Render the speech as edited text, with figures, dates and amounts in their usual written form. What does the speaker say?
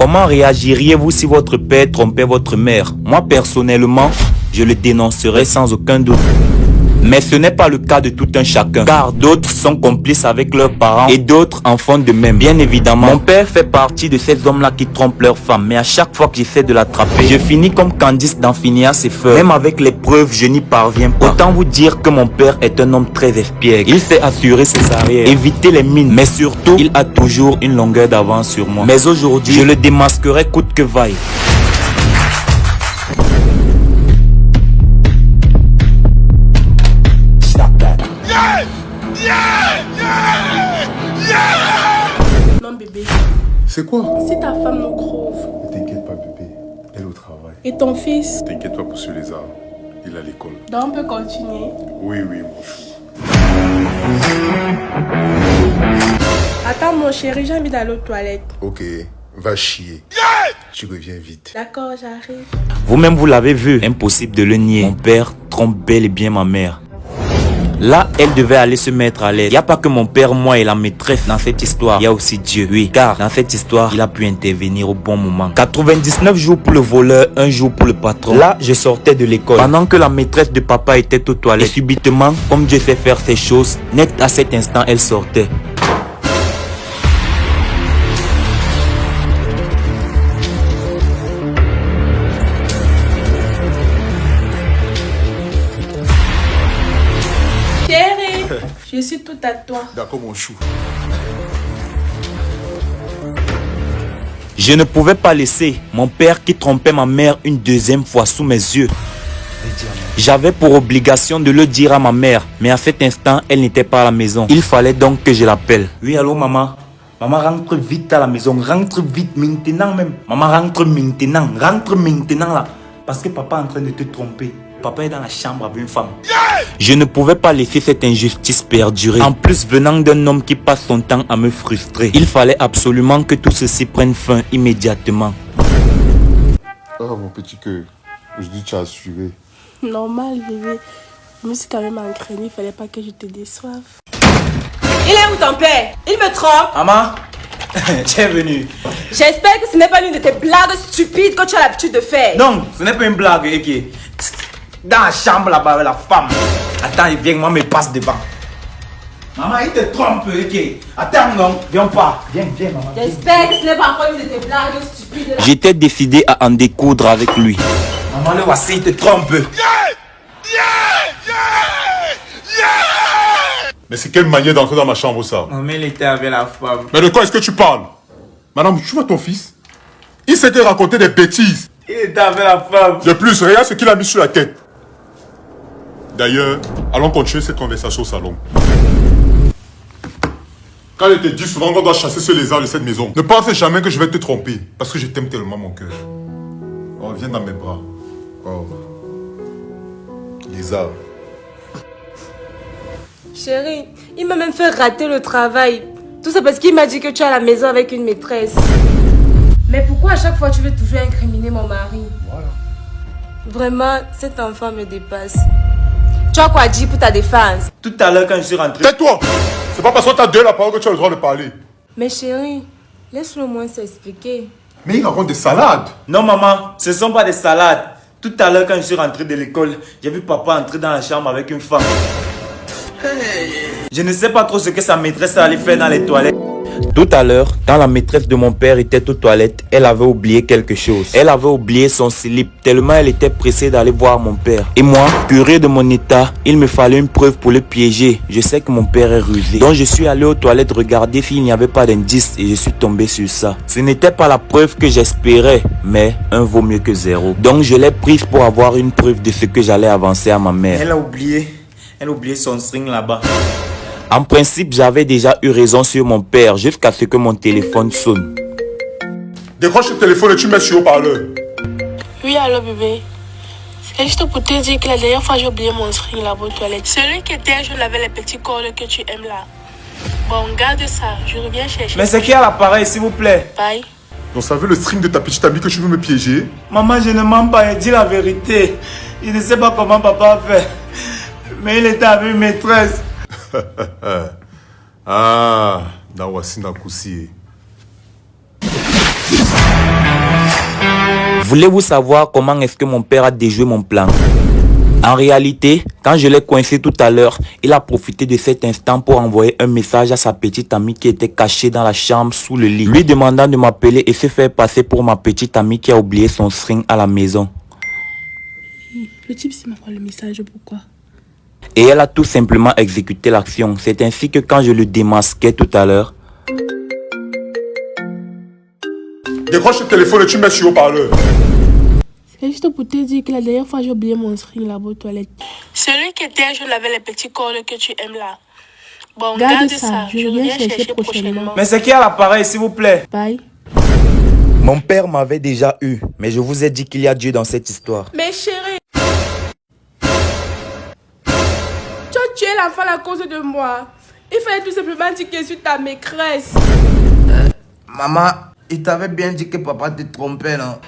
Comment réagiriez-vous si votre père trompait votre mère? Moi personnellement, je le dénoncerais sans aucun doute. Mais ce n'est pas le cas de tout un chacun, car d'autres sont complices avec leurs parents et d'autres en font de même. Bien évidemment, mon père fait partie de ces hommes-là qui trompent leurs femmes, mais à chaque fois que j'essaie de l'attraper, je finis comme Candice dans Phineas et Ferb. Même avec les preuves, je n'y parviens pas. Autant vous dire que mon père est un homme très espiègle. Il sait assurer ses arrières, éviter les mines, mais surtout, il a toujours une longueur d'avance sur moi. Mais aujourd'hui, je le démasquerai coûte que vaille. Non bébé, C'est quoi? si ta femme nous trouve. Ne t'inquiète pas bébé, elle est au travail. Et ton fils? T'inquiète pas pour ce lézard, il est à l'école. Donc on peut continuer. Oui, mon chou. Attends mon chéri, j'ai envie d'aller aux toilettes. Ok, va chier. Tu reviens vite. D'accord, j'arrive. Vous-même vous l'avez vu, impossible de le nier. Mon père trompe bel et bien ma mère. Là, elle devait aller se mettre à l'aise. Il n'y a pas que mon père, moi et la maîtresse dans cette histoire. Il y a aussi Dieu. Oui, car dans cette histoire, il a pu intervenir au bon moment. 99 jours pour le voleur, 1 jour pour le patron. Là, je sortais de l'école. Pendant que la maîtresse de papa était aux toilettes. Et subitement, comme Dieu sait faire ses choses, net à cet instant, elle sortait. Chéri, je suis tout à toi. D'accord mon chou. Je ne pouvais pas laisser mon père qui trompait ma mère une deuxième fois sous mes yeux. J'avais pour obligation de le dire à ma mère, mais à cet instant, elle n'était pas à la maison. Il fallait donc que je l'appelle. Oui, allô maman? Maman, rentre vite à la maison, rentre vite maintenant même. Maman, rentre maintenant là. Parce que papa est en train de te tromper. Papa est dans la chambre avec une femme. Je ne pouvais pas laisser cette injustice perdurer. En plus, venant d'un homme qui passe son temps à me frustrer. Il fallait absolument que tout ceci prenne fin immédiatement. Oh mon petit cœur, je dis tu as assuré. Normal bébé. Je me suis quand même entraînée, il fallait pas que je te déçoive. Il est où ton père? Il me trompe. Maman, tu es venue. J'espère que ce n'est pas l'une de tes blagues stupides que tu as l'habitude de faire. Non, ce n'est pas une blague, ok. Dans la chambre là-bas avec la femme. Attends, il vient, moi me passe devant. Maman, il te trompe, ok. Attends, non, viens pas. Viens, maman. J'espère que ce n'est pas encore une de tes blagues stupides. J'étais décidé à en découdre avec lui. Maman, le voici, il te trompe. Mais c'est quelle manière d'entrer dans ma chambre ça? Maman, il était avec la femme. Mais de quoi est-ce que tu parles? Madame, tu vois ton fils? Il s'était raconté des bêtises. Il était avec la femme. De plus, regarde ce qu'il a mis sur la tête. D'ailleurs, allons continuer cette conversation au salon. Quand je te dis souvent qu'on doit chasser ce lézard de cette maison, ne pense jamais que je vais te tromper. Parce que je t'aime tellement, mon cœur. Oh, viens dans mes bras. Oh. Lézard. Chérie, il m'a même fait rater le travail. Tout ça parce qu'il m'a dit que tu es à la maison avec une maîtresse. Mais pourquoi à chaque fois tu veux toujours incriminer mon mari? Voilà. Vraiment, cet enfant me dépasse. Tu as quoi dire pour ta défense? Tout à l'heure, quand je suis rentré. Tais-toi! C'est pas parce que tu as donné la parole que tu as le droit de parler. Mais chérie, laisse-le au moins s'expliquer. Mais il raconte des salades. Non, maman, ce ne sont pas des salades. Tout à l'heure, quand je suis rentré de l'école, j'ai vu papa entrer dans la chambre avec une femme. Je ne sais pas trop ce que sa maîtresse allait faire dans les toilettes. Tout à l'heure, quand la maîtresse de mon père était aux toilettes, elle avait oublié quelque chose. Elle avait oublié son slip, tellement elle était pressée d'aller voir mon père. Et moi, curieux de mon état, il me fallait une preuve pour le piéger. Je sais que mon père est rusé. Donc je suis allé aux toilettes regarder s'il n'y avait pas d'indice et je suis tombé sur ça. Ce n'était pas la preuve que j'espérais, mais un vaut mieux que zéro. Donc je l'ai prise pour avoir une preuve de ce que j'allais avancer à ma mère. Elle a oublié son string là-bas. En principe, j'avais déjà eu raison sur mon père jusqu'à ce que mon téléphone sonne. Décroche le téléphone et tu mets sur haut-parleur. Oui, allô bébé. C'est juste pour te dire que la dernière fois j'ai oublié mon string là-bas aux toilettes. Celui qui était jaune avec les petits cordes que tu aimes là. Bon, garde ça, je reviens chercher. Mais c'est qui à l'appareil, s'il vous plaît? Bye. Donc ça veut le string de ta petite amie que tu veux me piéger? Maman, je ne mens pas, il dit la vérité. Il ne sait pas comment papa a fait. Mais il était avec une maîtresse. Ah, na voici na coussi. Voulez-vous savoir comment est-ce que mon père a déjoué mon plan? En réalité, quand je l'ai coincé tout à l'heure, il a profité de cet instant pour envoyer un message à sa petite amie qui était cachée dans la chambre sous le lit, lui demandant de m'appeler et se faire passer pour ma petite amie qui a oublié son string à la maison. Le type s'il m'envoie le message, pourquoi? Et elle a tout simplement exécuté l'action. C'est ainsi que quand je le démasquais tout à l'heure, Décroche le téléphone et tu mets sur haut-parleur. C'est juste pour te dire que la dernière fois j'ai oublié mon string là-bas aux toilettes. Celui qui était jaune avec les petits cordes que tu aimes là. Bon, garde ça, je viens chercher prochainement. mais c'est qui à l'appareil, s'il vous plaît? Bye. Mon père m'avait déjà eu, mais je vous ai dit qu'il y a Dieu dans cette histoire. Mais chérie, tu as tué l'enfant à cause de moi. Il fallait tout simplement dire que je suis ta maîtresse. Maman, il t'avait bien dit que papa te trompait, non?